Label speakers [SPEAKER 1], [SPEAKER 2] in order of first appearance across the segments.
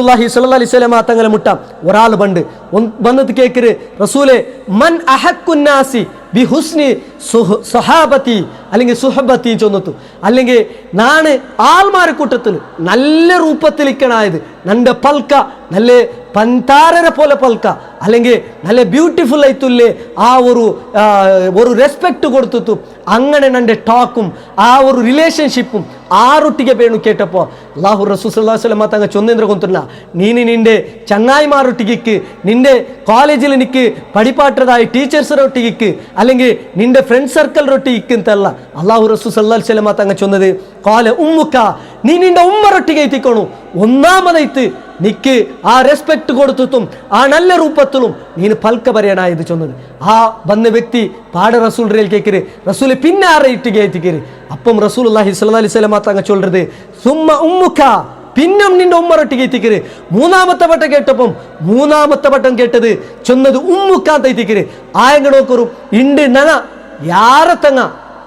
[SPEAKER 1] തങ്ങളെ മുട്ടാം ഒരാൾ പണ്ട് വന്നത് കേക്കര് റസൂലെ മൻ അഹക്കുന്നാസി ബി ഹുസ്നി സഹാബത്തി അല്ലെങ്കിൽ സുഹബത്തി ചൊന്നത്തു അല്ലെങ്കിൽ നാണ് ആൾമാരെ കൂട്ടത്തിൽ നല്ല രൂപത്തിലിക്കണായത് നന്റെ പൽക്ക നല്ല പന്താരരെ പോലെ പൽക്ക അല്ലെങ്കിൽ നല്ല ബ്യൂട്ടിഫുൾ ആയിത്തുല്ലേ ആ ഒരു റെസ്പെക്ട് കൊടുത്തു അങ്ങനെ നന്റെ ടോക്കും ആ ഒരു റിലേഷൻഷിപ്പും ആറൊട്ടിಗೆ ಬೇಣು ಕೇಟಪ್ಪೋ ಅಲ್ಲಾಹು ರಸೂಲ್ ಸಲ್ಲಲ್ಲಾಹು ಅಲೈಹಿ ವಸಲ್ಲಂ തങ്ങ ചൊന്നേന്ദ്ര കൊണ്ടുള്ള നീനി നിന്റെ ചങ്ങായിമാരൊട്ടിക്ക് നിന്റെ കോളേജിൽ എനിക്ക് പഠിപ്പാട്ടതായി ടീച്ചേഴ്സിനൊട്ടിക്ക് അല്ലെങ്കിൽ നിന്റെ ഫ്രണ്ട് സർക്കിളിനൊട്ടിക്ക് ಅಂತಲ್ಲ അല്ലാഹു റസൂൽ സല്ലല്ലാഹു അലൈഹി വസല്ലം തങ്ങ ചൊന്നത് കാല ഉമ്മുക നീ നിന്റെ ഉമ്മരൊട്ടിಗೆ എത്തിക്കണു ഒന്നാമതായിട്ട് നിക്ക് ആ റെസ്പെക്ട് കൊടുത്തും ആ നല്ല രൂപത്തിലും നീನು പൽക്ക പറയണായത് ചൊന്നത് ആ വന്ന വ്യക്തി പാട റസൂൽ കേക്കര് റസൂൽ പിന്നെ ആ റേറ്റിಗೆ എത്തിക്കര് അപ്പം റസൂലുള്ളാഹി സ്വല്ലല്ലാഹു അലൈഹി വസല്ലം തങ്ങ ചൊല്ലുന്നത് സുമ്മ ഉമ്മുക പിന്നും നിന്റെ ഉമ്മരൊട്ടിಗೆ എത്തിക്കര് മൂന്നാമത്തെ വട്ടം കേട്ടപ്പം മൂന്നാമത്തെ വട്ടം കേട്ടത് ചൊന്നത് ഉമ്മുക ಅಂತ എത്തിക്കര് ആയങ്ങ നോക്കರು ഇണ്ട് നങ്ങ ಯಾರ ತಂಗ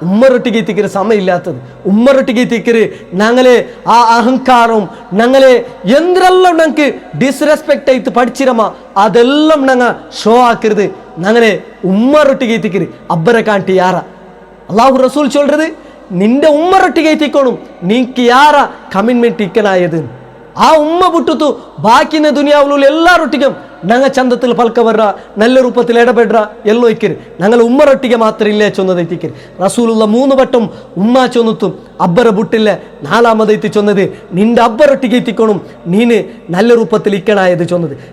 [SPEAKER 1] ഉമ്മരൊട്ടിಗೆ എത്തിക്കര് സമയമില്ലാത്തത് ഉമ്മരൊട്ടിಗೆ എത്തിക്കര് ഞങ്ങളെ ആ അഹങ്കാരവും ഞങ്ങളെ എന്തെല്ലാം ഞങ്ങൾക്ക് ഡിസ്റെസ്പെക്ട് ആയിട്ട് പഠിച്ചിരമ അതെല്ലാം ഞങ്ങൾ ഷോ ആക്കരുത് ഞങ്ങളെ ഉമ്മരൊട്ടിಗೆ എത്തിക്കര് അബ്ബരെ കാട്ടി യാറ അല്ലാഹു റസൂൽ ചൊല്ലുന്നത് നിന്റെ ഉമ്മരൊട്ടിಗೆ എത്തിക്കോണം നീക്ക് യാറ കമ്മിറ്റ്മെന്റ് ഇക്കനായത് ആ ഉമ്മ ಬಿಟ್ಟು ബാക്കിನ ദുനിയാവിലുള്ള എല്ലാരൊട്ടിക്കും ഞങ്ങൾ ചന്തത്തിൽ പൽക്ക വര നല്ല രൂപത്തിൽ ഇടപെടുക എല്ലോ ഇക്കര് ഞങ്ങൾ ഉമ്മരൊട്ടിಗೆ മാത്ര ഇല്ല ചൊന്നതെത്തിക്കര് റസൂലുള്ള 3 വട്ടം ഉമ്മ ചൊന്നത്തും അബ്ബര ബുട്ടില്ല നാലാമതെത്തി ചൊന്നത് നിന്റെ അബ്ബരൊട്ടിಗೆ എത്തിക്കോണം നീന് നല്ല രൂപത്തിൽ ഇക്കനായത് ചൊന്നത്